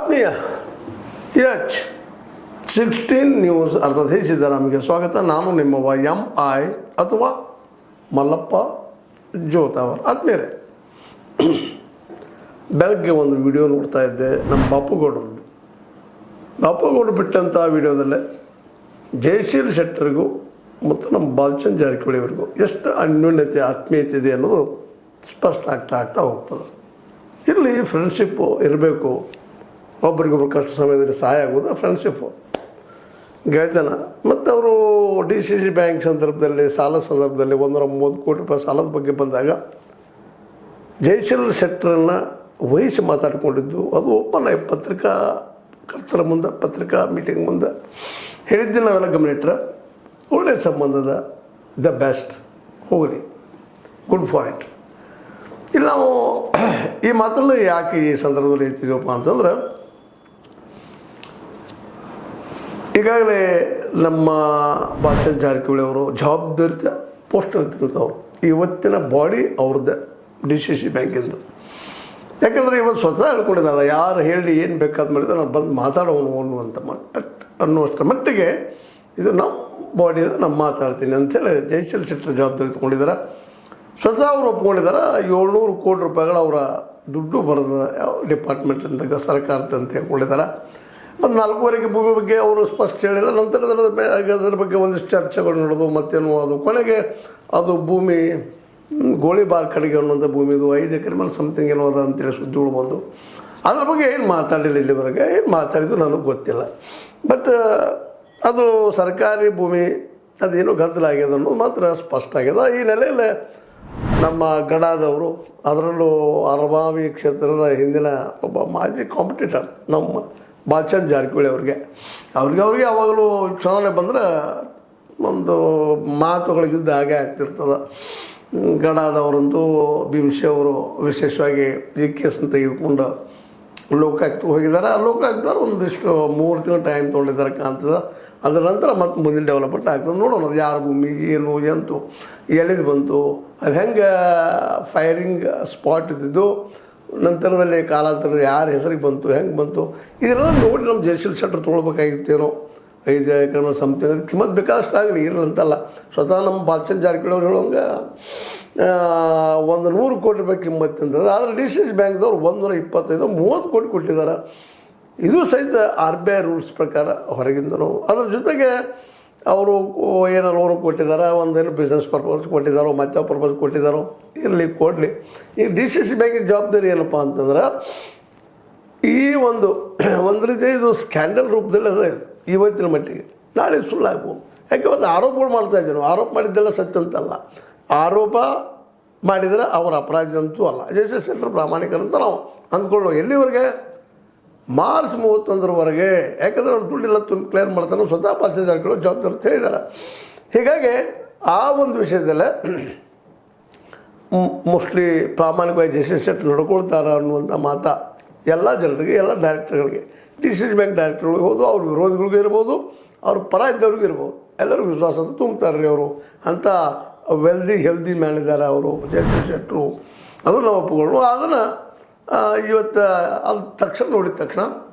ಆತ್ಮೀಯ H16 news ಅರ್ಥಾತ್ ಸಿದ್ದರಾಮಯ್ಯಗೆ ಸ್ವಾಗತ. ನಾನು ನಿಮ್ಮವ MI ಅಥವಾ ಮಲ್ಲಪ್ಪ ಜೋತಾವರ್. ಆತ್ಮೀಯರೇ, ಬೆಳಗ್ಗೆ ಒಂದು ವಿಡಿಯೋ ನೋಡ್ತಾ ಇದ್ದೆ. ನಮ್ಮ ಬಾಪುಗೌಡರು ಬಿಟ್ಟಂಥ ವಿಡಿಯೋದಲ್ಲೇ ಜಯಶೀಲ್ ಶೆಟ್ಟರಿಗೂ ಮತ್ತು ನಮ್ಮ ಬಾಲಚಂದ್ರ ಜಾರಕಿಹೊಳಿ ಅವರಿಗೂ ಎಷ್ಟು ಅನ್ಯೋನ್ಯತೆ ಆತ್ಮೀಯತೆ ಇದೆ ಅನ್ನೋದು ಸ್ಪಷ್ಟ ಆಗ್ತಾ ಹೋಗ್ತದೆ. ಇಲ್ಲಿ ಫ್ರೆಂಡ್ಶಿಪ್ಪು ಇರಬೇಕು, ಒಬ್ರಿಗೊಬ್ರು ಕಷ್ಟ ಸಮಯದಲ್ಲಿ ಸಹಾಯ ಆಗೋದು ಫ್ರೆಂಡ್ಶಿಪ್ಪು, ಗೆಳೆತನ. ಮತ್ತು ಅವರು DCC ಬ್ಯಾಂಕ್ ಸಂದರ್ಭದಲ್ಲಿ ಸಂದರ್ಭದಲ್ಲಿ 130 ಕೋಟಿ ರೂಪಾಯಿ ಸಾಲದ ಬಗ್ಗೆ ಬಂದಾಗ ಜಯಶೀಲ್ ಶೆಟ್ಟರನ್ನು ವಹಿಸಿ ಮಾತಾಡಿಕೊಂಡಿದ್ದು ಅದು ಓಪನ್ ಆಗಿ ಪತ್ರಿಕಾಕರ್ತರ ಮುಂದೆ, ಪತ್ರಿಕಾ ಮೀಟಿಂಗ್ ಮುಂದೆ ಹೇಳಿದ್ದು ನಾವೆಲ್ಲ ಗಮನಿಟ್ರೆ ಒಳ್ಳೆಯ ಸಂಬಂಧದ ದ ಬೆಸ್ಟ್, ಹೋಗಲಿ, ಗುಡ್ ಫಾರ್ ಇಟ್. ಇಲ್ಲಿ ನಾವು ಈ ಮಾತನ್ನು ಯಾಕೆ ಈ ಸಂದರ್ಭದಲ್ಲಿ ಎತ್ತಿದ್ದೀವಪ್ಪ ಅಂತಂದ್ರೆ, ಈಗಾಗಲೇ ನಮ್ಮ ಬಾಲಚಂದ್ರ ಜಾರಕಿಹೊಳಿ ಅವರು ಜವಾಬ್ದಾರಿತ ಪೋಸ್ಟ್ ಅಂತಿದ್ದವರು. ಇವತ್ತಿನ ಬಾಡಿ ಅವ್ರದ್ದೇ DCC ಬ್ಯಾಂಕಿಂದು. ಯಾಕಂದರೆ ಇವತ್ತು ಸ್ವತಃ ಹೇಳ್ಕೊಂಡಿದ್ದಾರೆ, ಯಾರು ಹೇಳಿ ಏನು ಬೇಕಾದ ಮಾಡಿದ್ರೆ ನಾನು ಬಂದು ಮಾತಾಡೋನು ಅನ್ನುವಷ್ಟರ ಮಟ್ಟಿಗೆ ಇದು ನಮ್ಮ ಬಾಡಿ, ನಾನು ಮಾತಾಡ್ತೀನಿ ಅಂಥೇಳಿ ಜಯಶೀಲ್ ಶೆಟ್ಟರ್ ಜವಾಬ್ದಾರಿ ತೊಗೊಂಡಿದ್ದಾರೆ. ಸ್ವತಃ ಅವರು ಒಪ್ಕೊಂಡಿದ್ದಾರೆ. 700 ಕೋಟಿ ರೂಪಾಯಿಗಳು ಅವರ ದುಡ್ಡು ಬರೋದು ಯಾವ ಡಿಪಾರ್ಟ್ಮೆಂಟಿಂದ ಸರ್ಕಾರದ ಅಂತ ಹೇಳ್ಕೊಂಡಿದ್ದಾರೆ. ಮತ್ತು 4.5 ಭೂಮಿ ಬಗ್ಗೆ ಅವರು ಸ್ಪಷ್ಟ ಹೇಳಿಲ್ಲ. ನಂತರ ಅದರ ಬಗ್ಗೆ ಒಂದಿಷ್ಟು ಚರ್ಚೆಗಳು ನಡೆದು ಮತ್ತೇನು ಅದು ಕೊನೆಗೆ ಅದು ಭೂಮಿ ಗೋಳಿಬಾರ್ ಕಡೆಗೆ ಅನ್ನೋಂಥ ಭೂಮಿದು 5 ಎಕರೆ ಮೇಲೆ ಸಮಥಿಂಗ್ ಏನೋ ಅದ ಅಂತೇಳಿ ಸುದ್ದಿಗಳು ಬಂದು ಅದ್ರ ಬಗ್ಗೆ ಏನು ಮಾತಾಡಲಿಲ್ಲ. ಇಲ್ಲಿವರೆಗೆ ಏನು ಮಾತಾಡಿದ್ದು ನನಗೆ ಗೊತ್ತಿಲ್ಲ. ಬಟ್ ಅದು ಸರ್ಕಾರಿ ಭೂಮಿ, ಅದೇನೋ ಗದ್ದಲಾಗ್ಯದ ಅನ್ನೋದು ಮಾತ್ರ ಸ್ಪಷ್ಟ ಆಗ್ಯದ. ಈ ನೆಲೆಯಲ್ಲಿ ನಮ್ಮ ಗಡಾದವರು, ಅದರಲ್ಲೂ ಅರಬಾವಿ ಕ್ಷೇತ್ರದ ಹಿಂದಿನ ಒಬ್ಬ ಮಾಜಿ ಕಾಂಪಿಟೇಟರ್ ನಮ್ಮ ಬಾಲಚಂದ್ರ ಜಾರಕಿಹೊಳಿ ಅವ್ರಿಗೆ ಯಾವಾಗಲೂ ಚುನಾವಣೆ ಬಂದರೆ ಒಂದು ಮಾತುಗಳ ಯುದ್ಧ ಹಾಗೆ ಆಗ್ತಿರ್ತದೆ. ಗಡಾದವರಂತೂ ಭೀಮಶಿ ಅವರು ವಿಶೇಷವಾಗಿ ಈ ಕೇಸನ್ನು ತೆಗೆದುಕೊಂಡು ಲೋಕಾಯುಕ್ತ ಹೋಗಿದ್ದಾರೆ. ಆ ಲೋಕಾಯುಕ್ತರು ಒಂದಿಷ್ಟು 3 ತಿಂಗಳು ಟೈಮ್ ತೊಗೊಂಡಿದ್ದಾರೆ ಕಾಣ್ತದೆ. ಅದರ ನಂತರ ಮತ್ತೆ ಮುಂದಿನ ಡೆವಲಪ್ಮೆಂಟ್ ಆಗ್ತದೆ. ನೋಡೋಣ ಅದು ಯಾರ ಭೂಮಿ, ಏನು ಎಂತು, ಎಲ್ಲಿದು ಬಂತು, ಅದು ಹೆಂಗೆ ಫೈರಿಂಗ್ ಸ್ಪಾಟ್ ಇದ್ದಿದ್ದು, ನಂತರದಲ್ಲಿ ಕಾಲಾಂತರದ ಯಾರ ಹೆಸರಿಗೆ ಬಂತು, ಹೆಂಗೆ ಬಂತು, ಇದೆಲ್ಲ ನೋಡಿ ನಮ್ಮ ಜಯಶೀಲ್ ಶೆಟ್ಟರ್ ತೊಗೊಳ್ಬೇಕಾಗಿತ್ತೇನೋ. 5 ಎಕರೆ ಸಮಥಿಂಗ್ ಅದು ಕಿಮ್ಮತ್ತು ಬೇಕಾದಷ್ಟು ಆಗಲಿ, ಇರಲಂತಲ್ಲ. ಸ್ವತಃ ನಮ್ಮ ಬಾಲಚಂದ್ರ ಜಾರಕಿಹೊಳಿ ಅವ್ರು ಹೇಳೋಂಗೆ 100 ಕೋಟಿ ರೂಪಾಯಿ ಕಿಮ್ಮತ್ತು ಅಂತಂದ್ರೆ, ಆದರೆ DCC ಬ್ಯಾಂಕ್ದವ್ರು 125-30 ಕೋಟಿ ಕೊಟ್ಟಿದ್ದಾರೆ. ಇದು ಸಹಿತ RBI ರೂಲ್ಸ್ ಪ್ರಕಾರ ಹೊರಗಿಂದನು. ಅದ್ರ ಜೊತೆಗೆ ಅವರು ಏನೋ ಲೋನ್ ಕೊಟ್ಟಿದ್ದಾರೆ, ಒಂದೇನು ಬಿಸ್ನೆಸ್ ಪರ್ಪಸ್ ಕೊಟ್ಟಿದ್ದಾರೋ, ಮತ್ತೆ ಪರ್ಪಸ್ ಕೊಟ್ಟಿದ್ದಾರೋ, ಇರಲಿ ಕೊಡಲಿ. ಈ DCC ಬ್ಯಾಂಕಿನ ಜವಾಬ್ದಾರಿ ಏನಪ್ಪ ಅಂತಂದ್ರೆ, ಈ ಒಂದು ರೀತಿ ಇದು ಸ್ಕ್ಯಾಂಡಲ್ ರೂಪದಲ್ಲಿ ಅದೇ ಇವತ್ತಿನ ಮಟ್ಟಿಗೆ. ನಾಳೆ ಸುಳ್ಳಾಗ್ಬೋದು. ಯಾಕೆ ಒಂದು ಆರೋಪಗಳು ಮಾಡ್ತಾಯಿದ್ದೀವಿ ನಾವು. ಆರೋಪ ಮಾಡಿದ್ದೆಲ್ಲ ಸತ್ಯ ಅಂತಲ್ಲ. ಆರೋಪ ಮಾಡಿದರೆ ಅವರ ಅಪರಾಧ ಅಂತೂ ಅಲ್ಲ. ಜಯಶೀಲ್ ಶೆಟ್ಟರ್ ಪ್ರಾಮಾಣಿಕರಂತ ನಾವು ಅಂದ್ಕೊಳ್ಳೋ. ಎಲ್ಲಿವರೆಗೆ? ಮಾರ್ಚ್ 31ರವರೆಗೆ. ಯಾಕಂದರೆ ಅವ್ರು ದುಡ್ಡೆಲ್ಲ ಕ್ಲಿಯರ್ ಮಾಡ್ತಾರೆ. ಸ್ವತಃ ಬಾಲಚಂದ್ರ ಜಾರಕಿಹೊಳಿ ಜವಾಬ್ದಾರಿ ಅಂತ ಹೇಳಿದ್ದಾರೆ. ಹೀಗಾಗಿ ಆ ಒಂದು ವಿಷಯದಲ್ಲೇ ಮೋಸ್ಟ್ಲಿ ಪ್ರಾಮಾಣಿಕವಾಗಿ ಜಯಶೀಲ್ ಶೆಟ್ಟರ್ ನಡ್ಕೊಳ್ತಾರೆ ಅನ್ನುವಂಥ ಮಾತಾ ಎಲ್ಲ ಜನರಿಗೆ, ಎಲ್ಲ ಡೈರೆಕ್ಟರ್ಗಳಿಗೆ, DCC ಬ್ಯಾಂಕ್ ಡೈರೆಕ್ಟರ್ಗಳಿಗೆ ಇರ್ಬೋದು, ಅವ್ರ ವಿರೋಧಿಗಳಿಗೂ ಇರ್ಬೋದು, ಅವ್ರ ಪರ ಇದ್ದವ್ರಿಗೂ ಇರ್ಬೋದು, ಎಲ್ಲರಿಗೂ ವಿಶ್ವಾಸ ಅಂತ ತುಂಬ್ತಾರೆ ರೀ ಅವರು. ಅಂಥ ಹೆಲ್ದಿ ಮ್ಯಾನೇಜರ್ ಅವರು ಜಯಶೀಲ್ ಶೆಟ್ಟರು. ಅದು ನಾವು ಒಪ್ಪಿಕೊಂಡು ಅದನ್ನು ಇವತ್ತು ಅದು ತಕ್ಷಣ ನೋಡಿದ ತಕ್ಷಣ,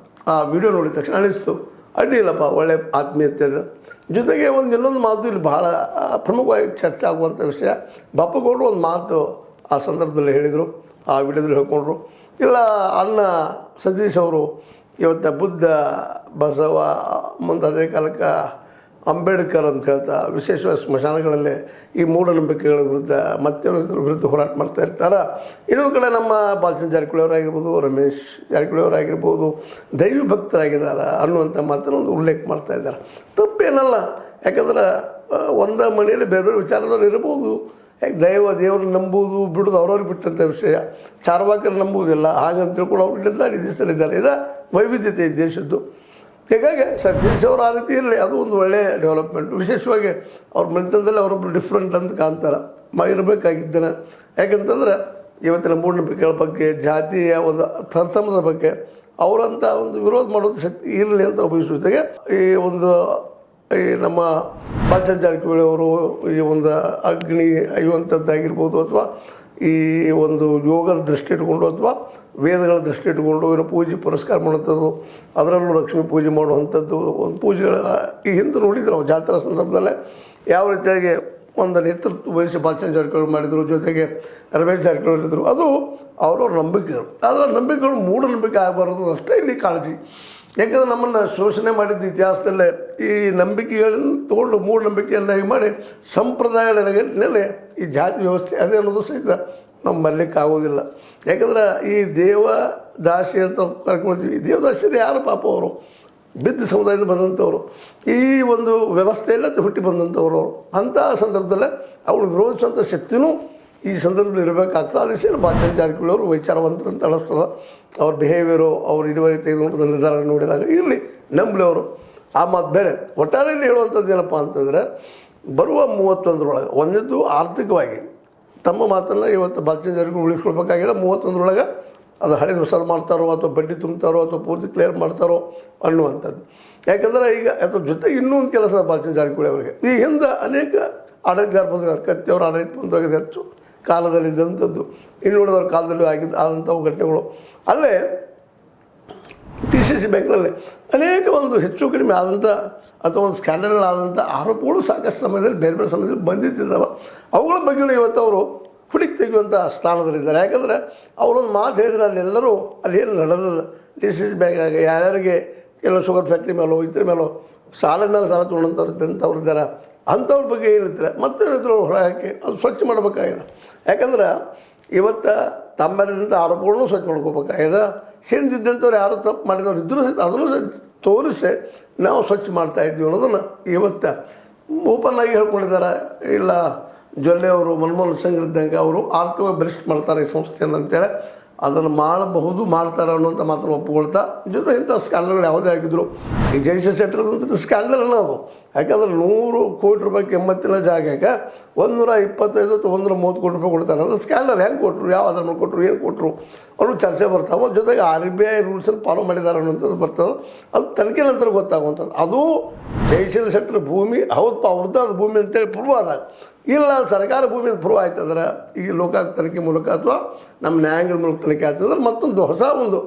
ಆ ವಿಡಿಯೋ ನೋಡಿದ ತಕ್ಷಣ ಅನಿಸ್ತು, ಅಡ್ಡಿಲ್ಲಪ್ಪ, ಒಳ್ಳೆ ಆತ್ಮೀಯತೆ ಅದು. ಜೊತೆಗೆ ಇನ್ನೊಂದು ಮಾತು ಇಲ್ಲಿ ಭಾಳ ಪ್ರಮುಖವಾಗಿ ಚರ್ಚೆ ಆಗುವಂಥ ವಿಷಯ. ಬಾಪುಗೌಡರು ಒಂದು ಮಾತು ಆ ಸಂದರ್ಭದಲ್ಲಿ ಹೇಳಿದರು, ಆ ವಿಡಿಯೋದಲ್ಲಿ ಹೇಳ್ಕೊಂಡ್ರು. ಇಲ್ಲ, ಅಣ್ಣ ಸತೀಶ್ ಅವರು ಇವತ್ತು ಬುದ್ಧ, ಬಸವ, ಮುಂದೆ ಅದೇ ಕಾಲಕ್ಕೆ ಅಂಬೇಡ್ಕರ್ ಅಂತ ಹೇಳ್ತಾ ವಿಶೇಷವಾಗಿ ಸ್ಮಶಾನಗಳಲ್ಲಿ ಈ ಮೂಢನಂಬಿಕೆಗಳ ವಿರುದ್ಧ ಮತ್ತೇನೋ ವಿರುದ್ಧ ಹೋರಾಟ ಮಾಡ್ತಾ ಇರ್ತಾರೆ. ಇನ್ನೊಂದು ಕಡೆ ನಮ್ಮ ಬಾಲಚಂದ್ರ ಜಾರಕಿಹೊಳಿ ಅವರಾಗಿರ್ಬೋದು, ರಮೇಶ್ ಜಾರಕಿಹೊಳಿ ಅವರಾಗಿರ್ಬೋದು ದೈವಿ ಭಕ್ತರಾಗಿದ್ದಾರೆ ಅನ್ನುವಂಥ ಮಾತನ್ನೊಂದು ಉಲ್ಲೇಖ ಮಾಡ್ತಾ ಇದ್ದಾರೆ. ತಪ್ಪೇನಲ್ಲ. ಯಾಕಂದ್ರೆ ಒಂದೇ ಮನೆಯಲ್ಲಿ ಬೇರೆ ಬೇರೆ ವಿಚಾರದಲ್ಲಿ ಇರ್ಬೋದು. ಯಾಕೆ ದೇವ್ರನ್ನ ನಂಬುವುದು ಬಿಡೋದು ಅವ್ರವ್ರಿಗೆ ಬಿಟ್ಟಂಥ ವಿಷಯ. ಚಾರ್ವಾಕರು ನಂಬುವುದಿಲ್ಲ, ಹಾಗಂತ ತಿಳ್ಕೊಂಡು ಅವ್ರು ಇಲ್ಲಿದ್ದಾರೆ, ಈ ದೇಶದಲ್ಲಿದ್ದಾರೆ. ಇದು ವೈವಿಧ್ಯತೆ ಈ ದೇಶದ್ದು. ಹೀಗಾಗಿ ಸತೀಶ್ ಅವರು ಆ ರೀತಿ ಇರಲಿ, ಅದು ಒಂದು ಒಳ್ಳೆಯ ಡೆವಲಪ್ಮೆಂಟ್. ವಿಶೇಷವಾಗಿ ಅವ್ರ ಮನೆತನದಲ್ಲಿ ಅವರೊಬ್ಬರು ಡಿಫ್ರೆಂಟ್ ಅಂತ ಕಾಣ್ತಾರೆ. ಇರಬೇಕಾಗಿದ್ದಾನೆ. ಯಾಕಂತಂದ್ರೆ ಇವತ್ತಿನ ಮೂಢನಂಬಿಕೆಗಳ ಬಗ್ಗೆ, ಜಾತಿಯ ಒಂದು ತರತಮದ ಬಗ್ಗೆ ಅವರಂಥ ಒಂದು ವಿರೋಧ ಮಾಡೋದು ಶಕ್ತಿ ಇರಲಿ ಅಂತ ಬಯಸುತ್ತಾಗೆ ಈ ನಮ್ಮ ಬಾಲಚಂದ್ರ ಜಾರಕಿಹೊಳಿ ಅವರು ಈ ಒಂದು ಅಗ್ನಿ ಅಯ್ಯುವಂಥದ್ದಾಗಿರ್ಬೋದು, ಅಥವಾ ಈ ಒಂದು ಯೋಗದ ದೃಷ್ಟಿ ಇಟ್ಕೊಂಡು ಅಥವಾ ವೇದಗಳ ದೃಷ್ಟಿ ಇಟ್ಕೊಂಡು ಏನೋ ಪೂಜೆ ಪುರಸ್ಕಾರ ಮಾಡುವಂಥದ್ದು, ಅದರಲ್ಲೂ ಲಕ್ಷ್ಮೀ ಪೂಜೆ ಮಾಡುವಂಥದ್ದು ಒಂದು ಪೂಜೆಗಳ ಈ ಹಿಂದೆ ನೋಡಿದ್ರು ನಾವು ಜಾತ್ರಾ ಸಂದರ್ಭದಲ್ಲೇ ಯಾವ ರೀತಿಯಾಗಿ ಒಂದು ನೇತೃತ್ವ ವಹಿಸಿ ಬಾಲಚಂದ್ರ ಜಾರಕಿಹೊಳಿ ಮಾಡಿದರು, ಜೊತೆಗೆ ರಮೇಶ್ ಜಾರಕಿಹೊಳಿ ಇದ್ದರು. ಅದು ಅವ್ರವ್ರ ನಂಬಿಕೆಗಳು. ಅದರ ನಂಬಿಕೆಗಳು ಮೂಢನಂಬಿಕೆ ಆಗಬಾರ್ದು ಅಷ್ಟೇ ಇಲ್ಲಿ ಕಾಳಜಿ. ಯಾಕಂದರೆ ನಮ್ಮನ್ನು ಶೋಷಣೆ ಮಾಡಿದ್ದ ಇತಿಹಾಸದಲ್ಲೇ ಈ ನಂಬಿಕೆಗಳನ್ನು ತೊಗೊಂಡು ಮೂಢನಂಬಿಕೆಯನ್ನಾಗಿ ಮಾಡಿ ಸಂಪ್ರದಾಯಗಳ ನೆಲೆ ಈ ಜಾತಿ ವ್ಯವಸ್ಥೆ ಅದೇ ಅನ್ನೋದು ಸಹಿತ ನಾವು ಮರಲಿಕ್ಕೆ ಆಗೋದಿಲ್ಲ. ಯಾಕಂದ್ರೆ ಈ ದೇವದಾಸಿ ಅಂತ ಕರ್ಕೊಳ್ತೀವಿ. ದೇವದಾಸಿಯರು ಯಾರು ಪಾಪ ಅವರು ಬಿದ್ದ ಸಮುದಾಯದಿಂದ ಬಂದಂಥವ್ರು, ಈ ಒಂದು ವ್ಯವಸ್ಥೆಯಲ್ಲೇ ಹುಟ್ಟಿ ಬಂದಂಥವ್ರು. ಅಂಥ ಸಂದರ್ಭದಲ್ಲೇ ಅವ್ರು ವಿರೋಧಿಸುವಂಥ ಶಕ್ತಿನೂ ಈ ಸಂದರ್ಭದಲ್ಲಿ ಇರಬೇಕಾಗ್ತದೆ. ಆ ದಿಶೆಯಲ್ಲಿ ಬಾಲಚಂದ್ರ ಜಾರಕಿಹೊಳಿ ಅವರು ವಿಚಾರವಂತರು ಅಂತ ಅನಿಸ್ತದೆ. ಅವ್ರ ಬಿಹೇವಿಯರು, ಅವ್ರು ಇದುವರೆ ತೆಗೆದುಕೊಂಡು ನಿರ್ಧಾರ ನೋಡಿದಾಗ ಇರಲಿ ನಂಬಲಿ ಅವರು. ಆ ಮಾತು ಬೇರೆ. ಒಟ್ಟಾರೆಯಲ್ಲಿ ಹೇಳುವಂಥದ್ದು ಏನಪ್ಪ ಅಂತಂದರೆ, ಬರುವ 31ರೊಳಗೆ ಒಂದದ್ದು ಆರ್ಥಿಕವಾಗಿ ತಮ್ಮ ಮಾತನ್ನು ಇವತ್ತು ಬಾಲಚಂದ್ರ ಜಾರಕಿಹೊಳಿ ಉಳಿಸ್ಕೊಳ್ಬೇಕಾಗಿದೆ. 31ರೊಳಗೆ ಅದು ಹಳೆ ಹೊಸದು ಮಾಡ್ತಾರೋ ಅಥವಾ ಬಡ್ಡಿ ತುಂಬ್ತಾರೋ ಅಥವಾ ಪೂರ್ತಿ ಕ್ಲಿಯರ್ ಮಾಡ್ತಾರೋ ಅನ್ನುವಂಥದ್ದು. ಯಾಕಂದರೆ ಈಗ ಅದ್ರ ಜೊತೆಗೆ ಇನ್ನೂ ಒಂದು ಕೆಲಸ ಬಾಲಚಂದ್ರ ಜಾರಕಿಹೊಳಿ ಅವರಿಗೆ ಈ ಹಿಂದೆ ಅನೇಕ ಆಡಳಿತಗಾರ ಬಂದಾಗ ಕತ್ತಿಯವರು ಆಡಳಿತ ಬಂದಾಗ ಹೆಚ್ಚು ಕಾಲದಲ್ಲಿದ್ದಂಥದ್ದು, ಇನ್ನುಳಿದವ್ರ ಕಾಲದಲ್ಲೂ ಆದಂಥವು ಘಟನೆಗಳು. ಅಲ್ಲೇ PCC ಬ್ಯಾಂಕ್ನಲ್ಲಿ ಅನೇಕ ಒಂದು ಹೆಚ್ಚು ಕಡಿಮೆ ಆದಂಥ ಅಥವಾ ಒಂದು ಸ್ಕ್ಯಾಂಡಲ್ಗಳಾದಂಥ ಆರೋಪಗಳು ಸಾಕಷ್ಟು ಸಮಯದಲ್ಲಿ ಬೇರೆ ಬೇರೆ ಸಮಯದಲ್ಲಿ ಬಂದಿದ್ದಾವೆ. ಅವುಗಳ ಬಗ್ಗೆಯೂ ಇವತ್ತು ಅವರು ಹುಡುಕಿ ತೆಗೆಯುವಂಥ ಸ್ಥಾನದಲ್ಲಿದ್ದಾರೆ. ಯಾಕಂದರೆ ಅವರೊಂದು ಮಾತು ಹೇಳಿದ್ರೆ ಅಲ್ಲೆಲ್ಲರೂ ಅಲ್ಲಿ ಏನು ನಡೆದದ PCC ಬ್ಯಾಂಕ್ನಾಗ ಯಾರ್ಯಾರಿಗೆ ಎಲ್ಲ ಶುಗರ್ ಫ್ಯಾಕ್ಟ್ರಿ ಮೇಲೋ ಇದ್ರ ಮೇಲೋ ಸಾಲದ ಮೇಲೆ ಸಾಲ ತೊಗೊಂಡಂಥವ್ರು ಇದ್ದಂಥವ್ರು ಇದ್ದಾರೆ. ಅಂಥವ್ರ ಬಗ್ಗೆ ಏನಿರ್ತಾರೆ ಮತ್ತೇನಿದ್ರು ಹೊರ ಹಾಕಿ ಅದು ಸ್ವಚ್ಛ ಮಾಡಬೇಕಾಗಿದೆ. ಯಾಕಂದ್ರೆ ಇವತ್ತು ತಮ್ಮೇಲಿದ್ದಂಥ ಆರೋಪಗಳನ್ನೂ ಸ್ವಚ್ಛ ಮಾಡ್ಕೋಬೇಕಾಗಿದೆ. ಹಿಂದಿದ್ದಂಥವ್ರು ಯಾರು ತಪ್ಪು ಮಾಡಿದವ್ರು ಇದ್ದರೂ ಸಹಿತ ಅದನ್ನು ತೋರಿಸಿ ನಾವು ಸ್ವಚ್ಛ ಮಾಡ್ತಾಯಿದ್ವಿ ಅನ್ನೋದನ್ನು ಇವತ್ತು ಓಪನ್ ಆಗಿ ಹೇಳ್ಕೊಂಡಿದ್ದಾರೆ. ಇಲ್ಲ ಜೊಲ್ಲೆ ಅವರು ಮನಮೋಹನ್ ಸಿಂಗ್ ಇದ್ದಂಗೆ ಅವರು ಆರ್ಥಿಕವಾಗಿ ಬಲಿಷ್ಠ ಮಾಡ್ತಾರೆ ಈ ಸಂಸ್ಥೆಯನ್ನು ಅಂತೇಳಿ ಅದನ್ನು ಮಾಡಬಹುದು, ಮಾಡ್ತಾರೆ ಅನ್ನೋಂಥ ಮಾತನ್ನು ಒಪ್ಪಿಕೊಳ್ತಾ, ಜೊತೆ ಇಂಥ ಸ್ಕ್ಯಾಂಡಲ್ಗಳು ಯಾವುದೇ ಆಗಿದ್ರು ಈ ಜಯಶ್ರೀ ಶೆಟ್ಟರ್ದಂಥ ಸ್ಕ್ಯಾಂಡಲ್ ಅನ್ನೋದು. ಯಾಕಂದ್ರೆ 100 ಕೋಟಿ ರೂಪಾಯಿ ಕೆಮ್ಮತ್ತಿನ ಜಾಗಕ್ಕೆ 125 ಅಥವಾ 130 ಕೋಟಿ ರೂಪಾಯಿ ಕೊಡ್ತಾರೆ. ಅದು ಸ್ಕ್ಯಾಂಡಲ್ ಹೆಂಗೆ ಕೊಟ್ಟರು, ಯಾವ ಆಧಾರ ಮೇಲೆ ಕೊಟ್ಟರು, ಏನು ಕೊಟ್ಟರು ಅನ್ನೋ ಚರ್ಚೆ ಬರ್ತಾವೆ. ಜೊತೆಗೆ RBI ರೂಲ್ಸನ್ನು ಫಾಲೋ ಮಾಡಿದ್ದಾರೆ ಅನ್ನೋಂಥದ್ದು ಬರ್ತದೆ. ಅದು ತನಿಖೆ ನಂತರ ಗೊತ್ತಾಗುವಂಥದ್ದು. ಅದು ಜಯಶ್ರೀ ಶೆಟ್ಟರ್ ಭೂಮಿ ಹೌದಪ್ಪ ಅವ್ರದ್ದು ಅದು ಭೂಮಿ ಅಂತೇಳಿ ಪ್ರೂವ್ ಆದಾಗ, ಇಲ್ಲ ಸರ್ಕಾರ ಭೂಮಿ ಪ್ರೂವ್ ಆಯ್ತು ಅಂದ್ರೆ ಈ ಲೋಕಾಯುಕ್ತ ತನಿಖೆ ಮೂಲಕ ಅಥವಾ ನಮ್ಮ ನ್ಯಾಯಾಂಗದ ಮೂಲಕ ತನಿಖೆ ಆಗ್ತದಂದ್ರೆ ಮತ್ತೊಂದು ಹೊಸ ಒಂದು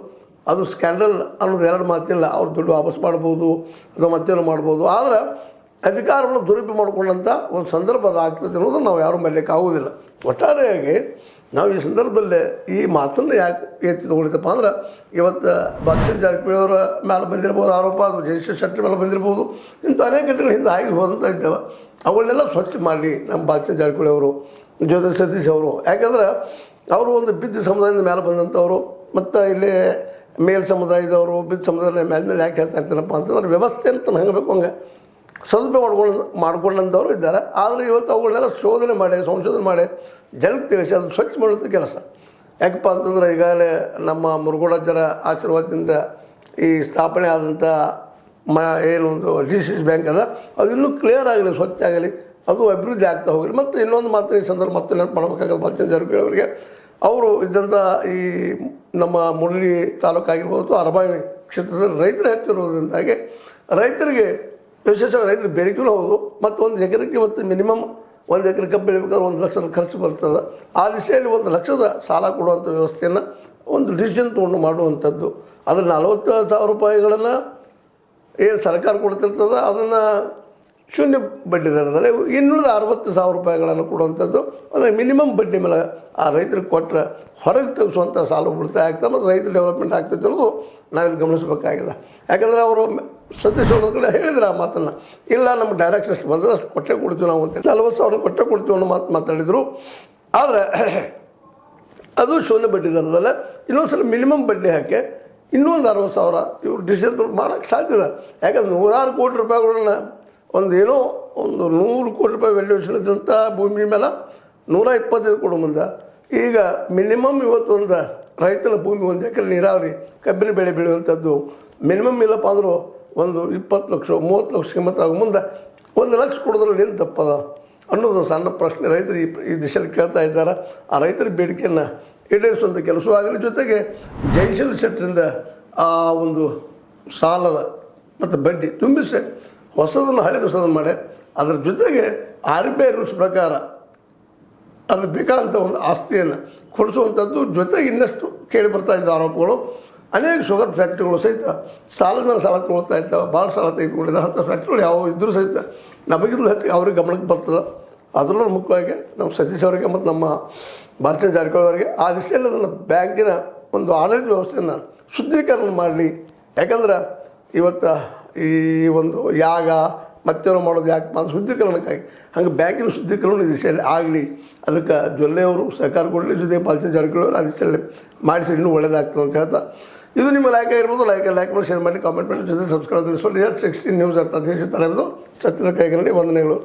ಅದು ಸ್ಕ್ಯಾಂಡಲ್ ಅನ್ನೋದು ಎರಡು ಮಾತಿಲ್ಲ. ಅವ್ರು ದುಡ್ಡು ವಾಪಸ್ ಮಾಡ್ಬೋದು ಅಥವಾ ಮತ್ತೇನೋ ಮಾಡ್ಬೋದು. ಆದರೆ ಅಧಿಕಾರವನ್ನು ದುರುಪಯೋಗ ಮಾಡಿಕೊಂಡಂಥ ಒಂದು ಸಂದರ್ಭ ಅದಾಗ್ತದೆ ಅನ್ನೋದು ನಾವು ಯಾರೂ ಮರಲಿಕ್ಕೆ ಆಗೋದಿಲ್ಲ. ಒಟ್ಟಾರೆಯಾಗಿ ನಾವು ಈ ಸಂದರ್ಭದಲ್ಲೇ ಈ ಮಾತನ್ನು ಯಾಕೆ ಎತ್ತಿ ತಗೊಳ್ತಪ್ಪ ಅಂದ್ರೆ, ಇವತ್ತು ಬಾಲಚಂದ್ರ ಜಾರಕಿಹೊಳಿ ಅವರ ಮೇಲೆ ಬಂದಿರ್ಬೋದು ಆರೋಪ, ಅದು ಜಯಶ್ರೀ ಶೆಟ್ಟರ್ ಮೇಲೆ ಬಂದಿರ್ಬೋದು. ಇಂಥ ಅನೇಕ ಘಟನೆಗಳು ಹಿಂದೆ ಆಗಿ ಹೋದಂಥ ಇದ್ದಾವೆ. ಅವುಗಳನ್ನೆಲ್ಲ ಸ್ವಚ್ಛ ಮಾಡಿ ನಮ್ಮ ಬಾಲಚಂದ್ರ ಜಾರಕಿಹೊಳಿ ಅವರು, ಜೊತೆ ಸತೀಶ್ ಅವರು. ಯಾಕಂದ್ರೆ ಅವರು ಒಂದು ಬಿದ್ದ ಸಮುದಾಯದ ಮೇಲೆ ಬಂದಂಥವ್ರು. ಮತ್ತು ಇಲ್ಲಿ ಮೇಲ್ ಸಮುದಾಯದವರು ಬಿದ್ದ ಸಮುದಾಯದ ಮೇಲೆ ಯಾಕೆ ಹೇಳ್ತಾ ಇರ್ತಾರಪ್ಪ ಅಂತಂದ್ರೆ, ವ್ಯವಸ್ಥೆ ಅಂತ ಹಂಗೆ ಬೇಕು ಹಂಗೆ ಸದುಪಯೋಗ ಮಾಡ್ಕೊಂಡಂಥವ್ರು ಇದ್ದಾರೆ. ಆದರೆ ಇವತ್ತು ಅವುಗಳನ್ನೆಲ್ಲ ಶೋಧನೆ ಮಾಡಿ ಸಂಶೋಧನೆ ಮಾಡಿ ಜನಕ್ಕೆ ತಿಳಿಸಿ ಅದು ಸ್ವಚ್ಛ ಮಾಡುವಂಥ ಕೆಲಸ. ಯಾಕಪ್ಪ ಅಂತಂದ್ರೆ, ಈಗಾಗಲೇ ನಮ್ಮ ಮುರುಘೋಡಾಚಾರ ಆಶೀರ್ವಾದದಿಂದ ಈ ಸ್ಥಾಪನೆ ಆದಂಥ ಏನೊಂದು DCC ಬ್ಯಾಂಕ್ ಅದ, ಅದು ಇನ್ನೂ ಕ್ಲಿಯರ್ ಆಗಲಿ, ಸ್ವಚ್ಛ ಆಗಲಿ, ಅದು ಅಭಿವೃದ್ಧಿ ಆಗ್ತಾ ಹೋಗಲಿ. ಮತ್ತು ಇನ್ನೊಂದು ಮಾತ್ರ ಈ ಸಂದರ್ಭ ಮತ್ತೆ ನೆನಪು ಮಾಡಬೇಕಾಗಲ್ಲ ಬಾಲಚಂದ್ರ ಜಾರಕಿಹೊಳಿ ಅವರಿಗೆ. ಅವರು ಇದ್ದಂಥ ಈ ನಮ್ಮ ಮುರಳಿ ತಾಲೂಕಾಗಿರ್ಬೋದು ಅರಬಾವಿ ಕ್ಷೇತ್ರದಲ್ಲಿ ರೈತರು ಹೆಚ್ಚಿರೋದ್ರಿಂದಾಗಿ ರೈತರಿಗೆ ವಿಶೇಷವಾಗಿ ರೈತರಿಗೆ ಬೇಡಿಕೆಯೂ ಹೌದು. ಮತ್ತು ಒಂದು ಎಕರೆಗೆ ಇವತ್ತು ಮಿನಿಮಮ್ 1 ಎಕರೆ ಕಬ್ಬು ಬೆಳಿಬೇಕಾದ್ರೆ 1 ಲಕ್ಷದ ಖರ್ಚು ಬರ್ತದೆ. ಆ ದಿಶೆಯಲ್ಲಿ 1 ಲಕ್ಷದ ಸಾಲ ಕೊಡುವಂಥ ವ್ಯವಸ್ಥೆಯನ್ನು ಒಂದು ಡಿಸಿಷನ್ ತೊಗೊಂಡು ಮಾಡುವಂಥದ್ದು. ಅದರ 40,000 ರೂಪಾಯಿಗಳನ್ನು ಏನು ಸರ್ಕಾರ ಕೊಡ್ತಿರ್ತದೆ ಅದನ್ನು ಶೂನ್ಯ ಬಡ್ಡಿ ದರದಲ್ಲಿ ಇನ್ನುಳಿದ 60,000 ರೂಪಾಯಿಗಳನ್ನು ಕೊಡುವಂಥದ್ದು. ಅಂದರೆ ಮಿನಿಮಮ್ ಬಡ್ಡಿ ಮೇಲೆ ಆ ರೈತರಿಗೆ ಕೊಟ್ಟರೆ ಹೊರಗೆ ತೆಗೆಸುವಂಥ ಸಾಲ ಉಳಿತಾಯ ಆಗ್ತದೆ ಮತ್ತು ರೈತ ಡೆವಲಪ್ಮೆಂಟ್ ಆಗ್ತೈತೆ ಅನ್ನೋದು ನಾವಿಲ್ಲಿ ಗಮನಿಸಬೇಕಾಗಿದೆ. ಯಾಕಂದರೆ ಅವರು ಸತೀಶ್ ಒಂದು ಕಡೆ ಹೇಳಿದ್ರು ಆ ಮಾತನ್ನು, ಇಲ್ಲ ನಮ್ಗೆ ಡೈರೆಕ್ಷನ್ ಅಷ್ಟು ಬಂದರೆ ಅಷ್ಟು ಕೊಟ್ಟೆ ಕೊಡ್ತೀವಿ ನಾವು ಅಂತೇಳಿ 40,000 ಕೊಟ್ಟೆ ಕೊಡ್ತೀವಿ ಅನ್ನೋ ಮಾತಾಡಿದರು. ಆದರೆ ಅದು ಶೂನ್ಯ ಬಡ್ಡಿ ದರದಲ್ಲೇ ಇನ್ನೊಂದು ಸಲ ಮಿನಿಮಮ್ ಬಡ್ಡಿ ಹಾಕಿ ಇನ್ನೊಂದು 60,000 ಇವರು ಡಿಸಿಷನ್ ಮಾಡೋಕ್ಕೆ ಸಾಧ್ಯ ಇದೆ. ಯಾಕಂದ್ರೆ 100 ಕೋಟಿ ರೂಪಾಯಿಗಳನ್ನ ಒಂದು 100 ಕೋಟಿ ರೂಪಾಯಿ ವ್ಯಾಲ್ಯೂಷನ್ ಇದ್ದಂಥ ಭೂಮಿ ಮೇಲೆ 125 ಕೊಡೋ ಮುಂದೆ ಈಗ ಮಿನಿಮಮ್ ಇವತ್ತು ಒಂದು ರೈತನ ಭೂಮಿ 1 ಎಕರೆ ನೀರಾವರಿ ಕಬ್ಬಿನ ಬೆಳೆ ಬೆಳೆಯುವಂಥದ್ದು ಮಿನಿಮಮ್ ಇಲ್ಲಪ್ಪ ಅಂದರೂ ಒಂದು 20 ಲಕ್ಷ 30 ಲಕ್ಷ ಕಿಮ್ಮತ್ತಾಗೋ ಮುಂದೆ 1 ಲಕ್ಷ ಕೊಡೋದ್ರಲ್ಲಿ ಏನು ತಪ್ಪದ ಅನ್ನೋದು ಸಣ್ಣ ಪ್ರಶ್ನೆ ರೈತರು ಈ ದಿಶೆಯಲ್ಲಿ ಕೇಳ್ತಾ ಇದ್ದಾರೆ. ಆ ರೈತರ ಬೇಡಿಕೆಯನ್ನು ಈಡೇರಿಸುವಂಥ ಕೆಲಸವಾಗಲಿ. ಜೊತೆಗೆ ಜಯಶ್ರೀ ಶೆಟ್ಟರಿಂದ ಆ ಒಂದು ಸಾಲದ ಮತ್ತು ಬಡ್ಡಿ ತುಂಬಿಸಿ ಹೊಸದನ್ನು ಹಳೆದು ಹೊಸದನ್ನು ಮಾಡಿ, ಅದರ ಜೊತೆಗೆ RBI ರೂಲ್ಸ್ ಪ್ರಕಾರ ಅದು ಬೇಕಾದಂಥ ಒಂದು ಆಸ್ತಿಯನ್ನು ಕೊಡಿಸುವಂಥದ್ದು, ಜೊತೆಗೆ ಇನ್ನಷ್ಟು ಕೇಳಿ ಬರ್ತಾ ಇದ್ದ ಆರೋಪಗಳು ಅನೇಕ ಶುಗರ್ ಫ್ಯಾಕ್ಟ್ರಿಗಳು ಸಹಿತ ಸಾಲದ ಮೇಲೆ ಸಾಲ ತೊಗೊಳ್ತಾ ಇದ್ದಾವೆ, ಭಾಳ ಸಾಲ ತೆಗೆದುಕೊಂಡಿದ್ದಾರೆ. ಅಂಥ ಫ್ಯಾಕ್ಟ್ರಿಗಳು ಯಾವ ಇದ್ದರೂ ಸಹಿತ ನಮಗಿಂತ ಅವ್ರಿಗೆ ಗಮನಕ್ಕೆ ಬರ್ತದೆ. ಅದರಲ್ಲೂ ಮುಖ್ಯವಾಗಿ ನಮ್ಮ ಸತೀಶ್ ಅವರಿಗೆ ಮತ್ತು ನಮ್ಮ ಬಾಲಚಂದ್ರ ಜಾರಕಿಹೊಳಿ ಅವರಿಗೆ ಆ ದಿಶೆಯಲ್ಲಿ ಅದನ್ನು ಬ್ಯಾಂಕಿನ ಒಂದು ಆಡಳಿತ ವ್ಯವಸ್ಥೆಯನ್ನು ಶುದ್ಧೀಕರಣ ಮಾಡಲಿ. ಯಾಕಂದ್ರೆ ಇವತ್ತು ಈ ಒಂದು ಯಾಗ ಮತ್ತೇನೋ ಮಾಡೋದು ಯಾಕೆ ಅದು ಶುದ್ಧೀಕರಣಕ್ಕಾಗಿ, ಹಂಗೆ ಬ್ಯಾಂಕಿನ ಶುದ್ಧೀಕರಣ ಈ ದಿಶೆಯಲ್ಲಿ ಆಗಲಿ. ಅದಕ್ಕೆ ಜೊಲ್ಲೆಯವರು ಸಹಕಾರ ಕೊಡಲಿ, ಜೊತೆ ಬಾಲಚಂದ್ರ ಜಾರಕಿಹೊಳಿ ಅವರು ಆ ದಿಶೆಯಲ್ಲಿ ಮಾಡಿಸಿ ಇನ್ನೂ ಒಳ್ಳೆಯದಾಗ್ತದೆ ಅಂತ ಹೇಳ್ತಾ, ಇದು ನಿಮ್ಮ ಲೈಕ್ ಆಗಿರ್ಬೋದು. ಲೈಕ್ ಮಾಡಿ, ಶೇರ್ ಮಾಡಿ, ಕಾಮೆಂಟ್ ಮಾಡಿ, ಜೊತೆ ಸಬ್ಸ್ಕ್ರೈಬ್ ಮಾಡಿಸ್ಕೊಂಡು 16 ನ್ಯೂಸ್ ಅರ್ಥ ದೇಶ ತರ ಸತ್ಯದ ಕೈಗನ್ನಡಿ ವಂದನೆಗಳು.